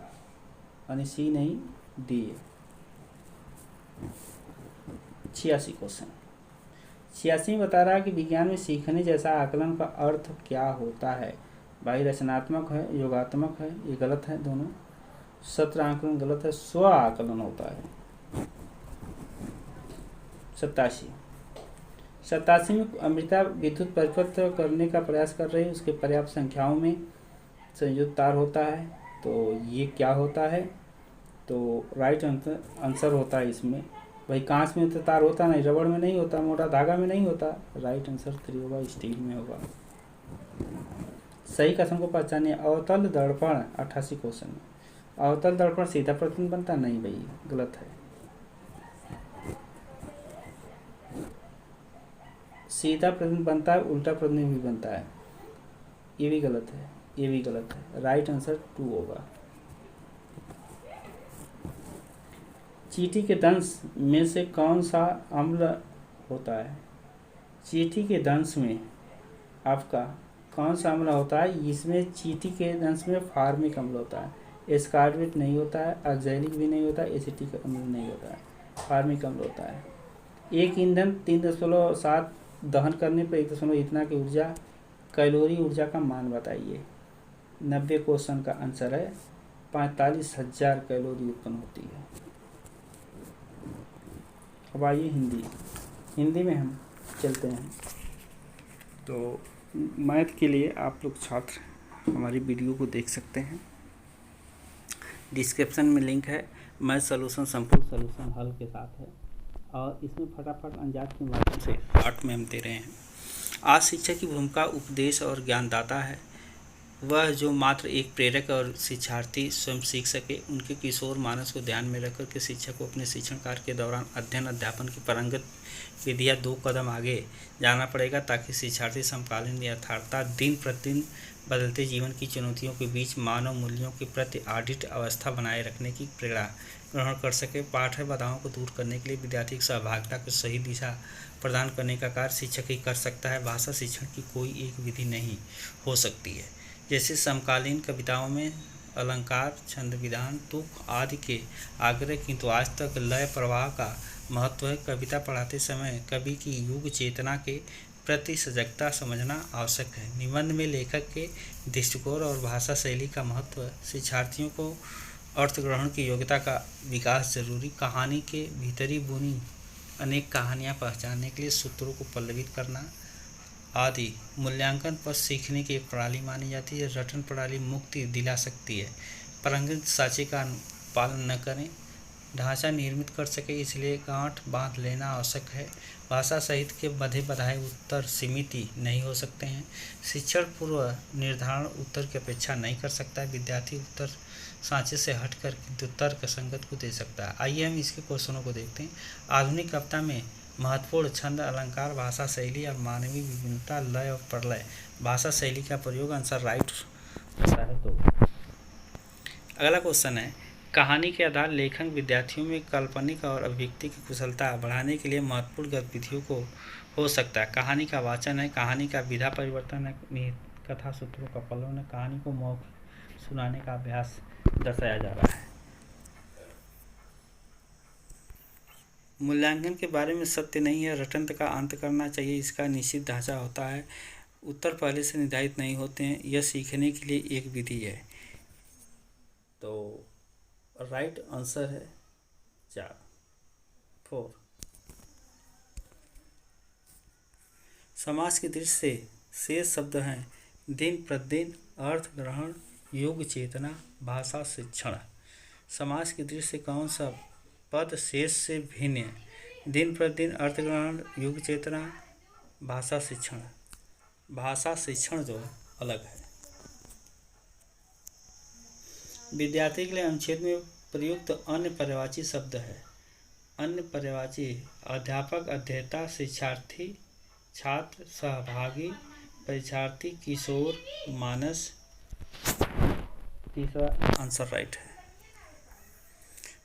यानी सी नहीं डी है। 86 क्वेश्चन, 86 में बता रहा है कि विज्ञान में सीखने जैसा आकलन का अर्थ क्या होता है? भाई रचनात्मक है, योगात्मक है, ये गलत है दोनों। सत्र आकलन गलत है, स्व आकलन होता है। 87 में अमृता विद्युत परिपत्र करने का प्रयास कर रही है, उसके पर्याप्त संख्याओं में संयुक्त तार होता है, तो ये क्या होता है? तो राइट आंसर होता है इसमें। भाई कांच में तो तार होता नहीं, रबड़ में नहीं होता, मोटा धागा में नहीं होता। राइट आंसर 3 होगा, स्टील में होगा। सही कथन को पहचानिए। अवतल दर्पण 88 क्वेश्चन में, अवतल दर्पण सीधा प्रतिबिंब बनता नहीं, भाई गलत है। सीधा प्रतिबिंब बनता है, उल्टा प्रतिबिंब भी बनता है, ये भी गलत है, ये भी गलत है। राइट आंसर 2 होगा। चींटी के दंश में से कौन सा अम्ल होता है? चींटी के दंश में आपका कौन सा अम्ल होता है? इसमें चींटी के दंश में फार्मिक अम्ल होता है, एस्कार्बिक नहीं होता है, ऑक्सैलिक भी नहीं होता है, एसिटिक अम्ल नहीं होता है, फार्मिक अम्ल होता है। एक ईंधन 3.7 दहन करने पर 1 इतना की ऊर्जा, कैलोरी ऊर्जा का मान बताइए। 90 क्वेश्चन का आंसर है 45,000 कैलोरी उत्पन्न होती है। अब आइए हिंदी में हम चलते हैं। तो मैथ के लिए आप लोग छात्र हमारी वीडियो को देख सकते हैं, डिस्क्रिप्शन में लिंक है। मैथ सॉल्यूशन संपूर्ण सॉल्यूशन हल के साथ है, और इसमें फटाफट अंजाद के माध्यम से पार्ट में हम दे रहे हैं। आज शिक्षक की भूमिका उपदेश और ज्ञानदाता है। वह जो मात्र एक प्रेरक और शिक्षार्थी स्वयं सीख सके, उनके किशोर मानस को ध्यान में रखकर के शिक्षक को अपने शिक्षण कार्य के दौरान अध्ययन अध्यापन की परंगत विधियाँ 2 कदम आगे जाना पड़ेगा, ताकि शिक्षार्थी समकालीन यथार्थता, दिन प्रतिदिन बदलते जीवन की चुनौतियों के बीच मानव मूल्यों के प्रति आडिट अवस्था बनाए रखने की प्रेरणा ग्रहण कर सके। पाठ्य बाधाओं को दूर करने के लिए विद्यार्थी की सहभागिता को सही दिशा प्रदान करने का कार्य शिक्षक ही कर सकता है। भाषा शिक्षण की कोई एक विधि नहीं हो सकती है। जैसे समकालीन कविताओं में अलंकार, छंद, विधान, तुक आदि के आग्रह, किंतु आज तक लय प्रवाह का महत्व है। कविता पढ़ाते समय कवि की युग चेतना के प्रति सजगता समझना आवश्यक है। निबंध में लेखक के दृष्टिकोण और भाषा शैली का महत्व, शिक्षार्थियों को अर्थ ग्रहण की योग्यता का विकास जरूरी। कहानी के भीतरी बुनी अनेक कहानियाँ पहचानने के लिए सूत्रों को पल्लवित करना आदि मूल्यांकन पर सीखने की एक प्रणाली मानी जाती है। रटन प्रणाली मुक्ति दिला सकती है। परंपरागत साँचे का पालन न करें, ढांचा निर्मित कर सके, इसलिए गांठ बांध लेना आवश्यक है। भाषा साहित्य के बधे बधाए उत्तर सीमित नहीं हो सकते हैं। शिक्षण पूर्व निर्धारण उत्तर की अपेक्षा नहीं कर सकता है। विद्यार्थी उत्तर सांचे से हटकर तर्क संगत को दे सकता है। आइए हम इसके क्वेश्चनों को देखते हैं। आधुनिक कविता में महत्वपूर्ण छंद, अलंकार, भाषा शैली और मानवीय विभिन्नता, लय और प्रलय, भाषा शैली का प्रयोग आंसर राइट होता है। तो अगला क्वेश्चन है, कहानी के आधार लेखन विद्यार्थियों में काल्पनिक और अभिव्यक्ति की कुशलता बढ़ाने के लिए महत्वपूर्ण गतिविधियों को हो सकता है। कहानी का वाचन है, कहानी का विधा परिवर्तन है, निहित कथा सूत्रों का पलन है, कहानी को मौखिक सुनाने का अभ्यास दर्शाया जा रहा है। मूल्यांकन के बारे में सत्य नहीं है, रटन का अंत करना चाहिए, इसका निश्चित ढांचा होता है, उत्तर पहले से निर्धारित नहीं होते हैं, यह सीखने के लिए एक विधि है। तो राइट आंसर है 4। 4। समास की दृष्टि से शेष शब्द हैं दिन प्रतिदिन, अर्थ ग्रहण, युग चेतना, भाषा शिक्षण। समास की दृष्टि से कौन सा पद शेष से भिन्न है? दिन प्रतिदिन, अर्थ ग्रहण, युग चेतना, भाषा शिक्षण। भाषा शिक्षण जो अलग है। विद्यार्थी के लिए अनुच्छेद में प्रयुक्त अन्य पर्यायवाची शब्द है। अन्य पर्यायवाची अध्यापक, अध्येता, शिक्षार्थी, छात्र, सहभागी, परीक्षार्थी, किशोर, मानस। तीसरा आंसर राइट है।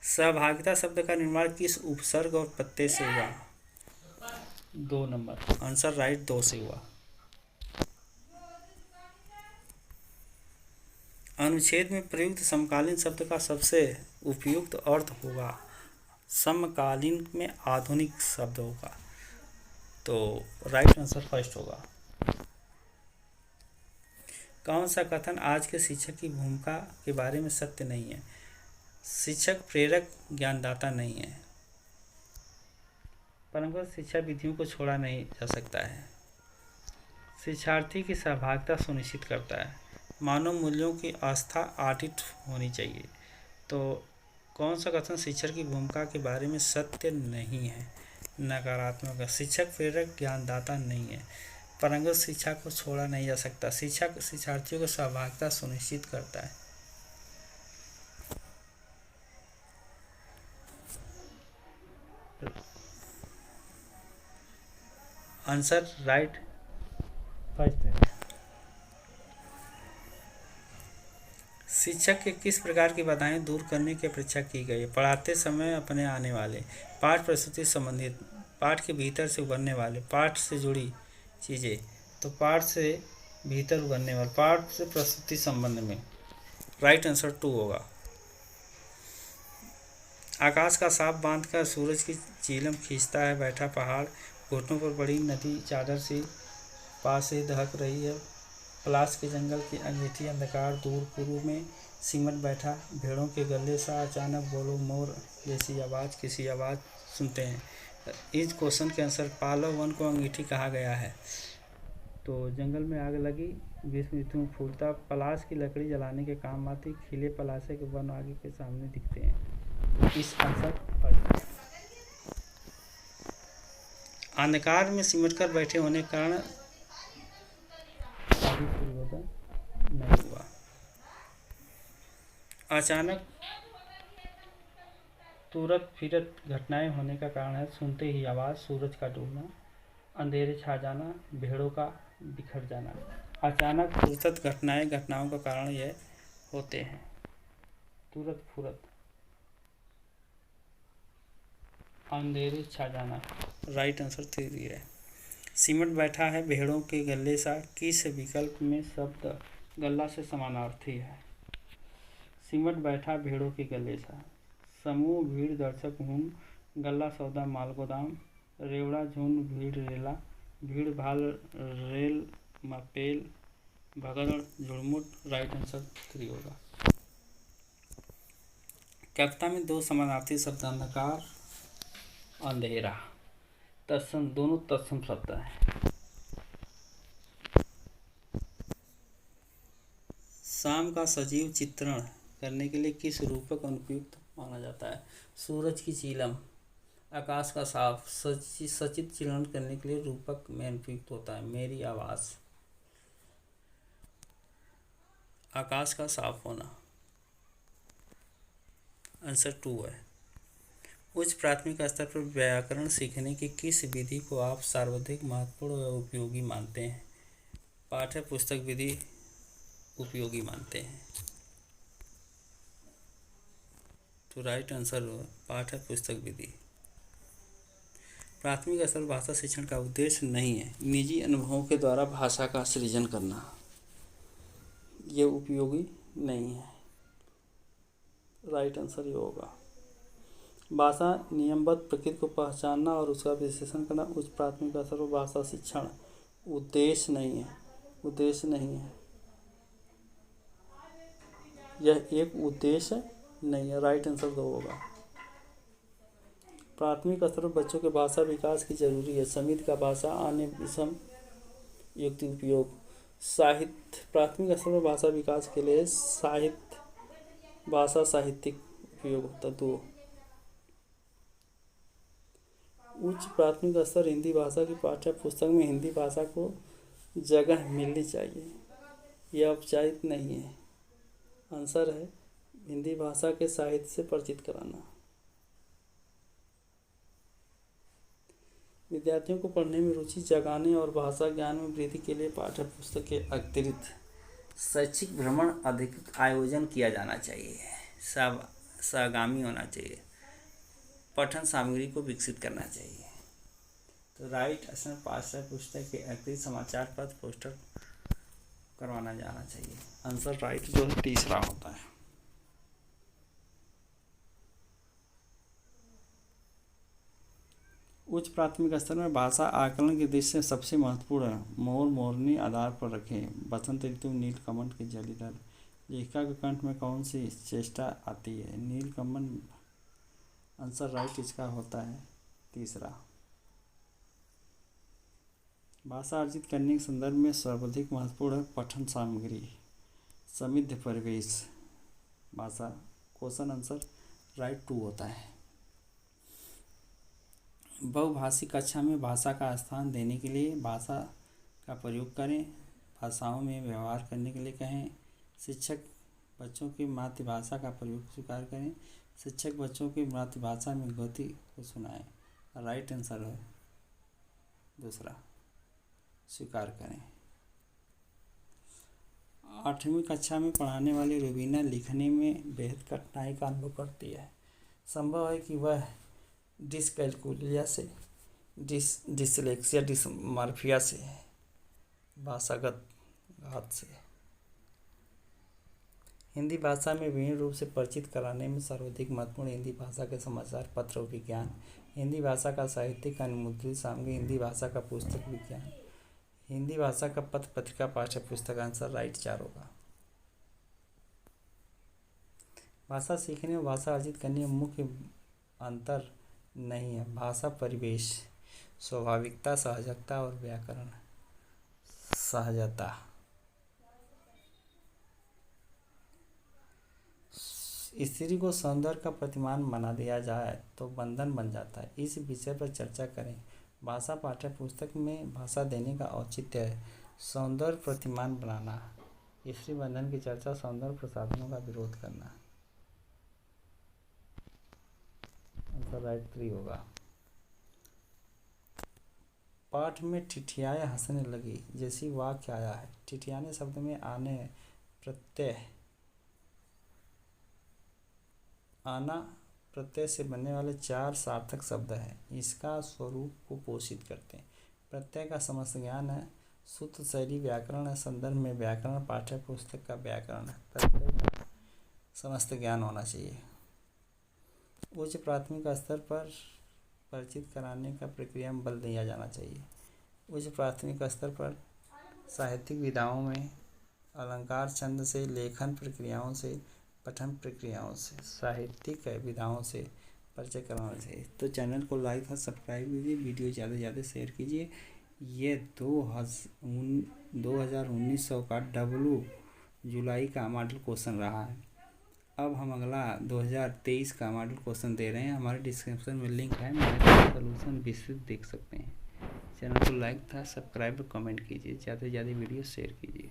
सहभागिता शब्द का निर्माण किस उपसर्ग और प्रत्यय से हुआ? 2 नंबर आंसर राइट 2 से हुआ। अनुच्छेद में प्रयुक्त समकालीन शब्द का सबसे उपयुक्त अर्थ होगा। समकालीन में आधुनिक शब्द होगा, तो राइट आंसर फर्स्ट होगा। कौन सा कथन आज के शिक्षक की भूमिका के बारे में सत्य नहीं है? शिक्षक प्रेरक ज्ञानदाता नहीं है। परंपरागत शिक्षा विधियों को छोड़ा नहीं जा सकता है। शिक्षार्थी की सहभागिता सुनिश्चित करता है। मानव मूल्यों की आस्था आडिट होनी चाहिए। तो कौन सा कथन शिक्षक की भूमिका के बारे में सत्य नहीं है? नकारात्मक है। शिक्षक प्रेरक ज्ञानदाता नहीं है। परंपरागत शिक्षा को छोड़ा नहीं जा सकता। शिक्षक शिक्षार्थियों को सहभागिता सुनिश्चित करता है। आंसर राइट फर्स्ट है। शिक्षक के किस प्रकार की बाधाएं दूर करने की अपेक्षा की गई है? पढ़ाते समय अपने आने वाले, पाठ प्रस्तुति संबंधित, पाठ के भीतर से उभरने वाले, पाठ से जुड़ी चीज़ें। तो पाठ से भीतर उभरने वाले, पाठ से प्रस्तुति संबंध में। राइट आंसर 2 होगा। आकाश का साफ बांध कर सूरज की चीलम खींचता है बैठा पहाड़, घुटनों पर बड़ी नदी चादर से पास से दहक रही है, पलाश के जंगल की अंगीठी अंधकार दूर पूर्व में सिमट बैठा, भेड़ों के गले सा अचानक बोलो मोर जैसी आवाज़, किसी आवाज़ सुनते हैं। इस क्वेश्चन के आंसर पालव वन को अंगीठी कहा गया है। तो जंगल में आग लगी, ग्रीष्म ऋतु में फूलता, पलाश की लकड़ी जलाने के काम आती, खिले पलाशे के वन आगे के सामने दिखते हैं। इस आंसर अंधकार में सिमट कर बैठे होने के कारण नहीं हुआ। अचानक तुरंत फिरत घटनाएं होने का कारण है सुनते ही आवाज़, सूरज का डूबना, अंधेरे छा जाना, भेड़ों का बिखर जाना। अचानक तुरंत घटनाओं का कारण यह होते हैं। तुरंत फुरत, अंधेरे छा जाना। राइट आंसर 3 है। सिमट बैठा है भेड़ों के गले सा, किस विकल्प में शब्द गला से समानार्थी है? सिमट बैठा भेड़ों के गले सा, समूह भीड़ दर्शक हूँ, गला सौदा माल गोदाम, रेवड़ा झुंड भीड़ रेला, भीड़ भाल रेल मपेल, भगदड़ झुड़मुट। राइट आंसर 3 होगा। कविता में 2 समानार्थी शब्द अंधकार अंधेरा तत्सम, दोनों तत्सम शब्द हैं। शाम का सजीव चित्रण करने के लिए किस रूपक अनुपयुक्त माना जाता है? सूरज की चीलम, आकाश का साफ, सचित चित्रण करने के लिए रूपक में अनुपयुक्त होता है मेरी आवाज़। आकाश का साफ होना आंसर 2 है। उच्च प्राथमिक स्तर पर व्याकरण सीखने की किस विधि को आप सर्वाधिक महत्वपूर्ण व उपयोगी मानते हैं? पाठ्य पुस्तक विधि उपयोगी मानते हैं। तो राइट आंसर पाठ्य पुस्तक विधि। प्राथमिक स्तर भाषा शिक्षण का उद्देश्य नहीं है निजी अनुभवों के द्वारा भाषा का सृजन करना, ये उपयोगी नहीं है। राइट आंसर ये होगा। भाषा नियमबद्ध प्रकृति को पहचानना और उसका विश्लेषण करना उच्च प्राथमिक स्तर पर भाषा शिक्षण उद्देश्य नहीं है। यह एक उद्देश्य नहीं है। राइट आंसर 2 होगा। प्राथमिक स्तर पर बच्चों के भाषा विकास की जरूरी है। समिति का भाषा आने विषम युक्ति उपयोग। साहित्य प्राथमिक स्तर पर भाषा विकास के लिए भाषा साहित्यिक उपयोग होता। 2 उच्च प्राथमिक स्तर हिंदी भाषा की पाठ्य पुस्तक में हिंदी भाषा को जगह मिलनी चाहिए। यह औपचारिक नहीं है। आंसर है हिंदी भाषा के साहित्य से परिचित कराना। विद्यार्थियों को पढ़ने में रुचि जगाने और भाषा ज्ञान में वृद्धि के लिए पाठ्य पुस्तक के अतिरिक्त शैक्षिक भ्रमण अधिक आयोजन किया जाना चाहिए। सहगामी होना चाहिए। पठन सामग्री को विकसित करना चाहिए। तो राइट असर पाठ्य पुस्तक के अतिरिक्त समाचार पत्र पोस्टर करवाना जाना चाहिए। आंसर राइट जो है तीसरा होता है। उच्च प्राथमिक स्तर में भाषा आकलन की दृष्टि से सबसे महत्वपूर्ण है। मोर मोरनी आधार पर रखें। बसंत ऋतु नीलकमल के जलीधर। लेखिका के कंठ में कौन सी चेष्टा आती है? नीलकमल। आंसर राइट इसका होता है तीसरा। भाषा अर्जित करने के संदर्भ में सर्वाधिक महत्वपूर्ण है पठन सामग्री। समृद्ध परिवेश। भाषा क्वेश्चन आंसर राइट 2 होता है। बहुभाषी कक्षा में भाषा का स्थान देने के लिए भाषा का प्रयोग करें। भाषाओं में व्यवहार करने के लिए कहें। शिक्षक बच्चों की मातृभाषा का प्रयोग स्वीकार करें। शिक्षक बच्चों की मातृभाषा में गति को सुनाएं। राइट आंसर है दूसरा, स्वीकार करें। 8वीं कक्षा में पढ़ाने वाली रुबीना लिखने में बेहद कठिनाई का अनुभव करती है। संभव है कि वह डिसकैलकुलिया से, डिसलेक्सिया, डिसमॉर्फिया से, भाषागत घात से। हिंदी भाषा में विभिन्न रूप से परिचित कराने में सर्वाधिक महत्वपूर्ण हिंदी भाषा के समाचार पत्र और विज्ञान। हिंदी भाषा का साहित्यिक अनुमुद्रित सामग्री। हिंदी भाषा का पुस्तक विज्ञान। हिंदी भाषा का पत्र पत्रिका पाठ्य पुस्तक। आंसर राइट 4 होगा। भाषा सीखने और भाषा अर्जित करने में मुख्य अंतर नहीं है। भाषा परिवेश, स्वाभाविकता, सहजता और व्याकरण सहजता। स्त्री को सौंदर्य का प्रतिमान बना दिया जाए तो बंधन बन जाता है। इस विषय पर चर्चा करें। भाषा पाठ्य पुस्तक में भाषा देने का औचित्य है। सौंदर्य प्रतिमान बनाना। स्त्री बंधन की चर्चा। सौंदर्य प्रसाधनों का विरोध करना। आंसर राइट 3 होगा। पाठ में ठिठियाए हंसने लगी जैसी वाक्य आया है। ठिठियाने शब्द में आने प्रत्यय, आना प्रत्यय से बनने वाले 4 सार्थक शब्द हैं। इसका स्वरूप को पोषित करते हैं। प्रत्यय का समस्त ज्ञान है। सूत्र शैली व्याकरण है। संदर्भ में व्याकरण पाठ्य पुस्तक का व्याकरण है। प्रत्यय का समस्त ज्ञान होना चाहिए। उच्च प्राथमिक स्तर पर परिचित कराने का प्रक्रिया में बल दिया जाना चाहिए। उच्च प्राथमिक स्तर पर साहित्यिक विधाओं में अलंकार छंद से, लेखन प्रक्रियाओं से, पठन प्रक्रियाओं से, साहित्यिक विधाओं से परिचय कराना चाहिए। तो चैनल को लाइक और सब्सक्राइब कीजिए। वीडियो ज़्यादा से ज़्यादा शेयर कीजिए। ये 2019 का जुलाई का मॉडल क्वेश्चन रहा है। अब हम अगला 2023 का मॉडल क्वेश्चन दे रहे हैं। हमारे डिस्क्रिप्शन में लिंक है, मेरे सोल्यूशन विस्तृत देख सकते हैं। चैनल को लाइक था, सब्सक्राइब और कमेंट कीजिए। ज़्यादा से ज़्यादा वीडियो शेयर कीजिए।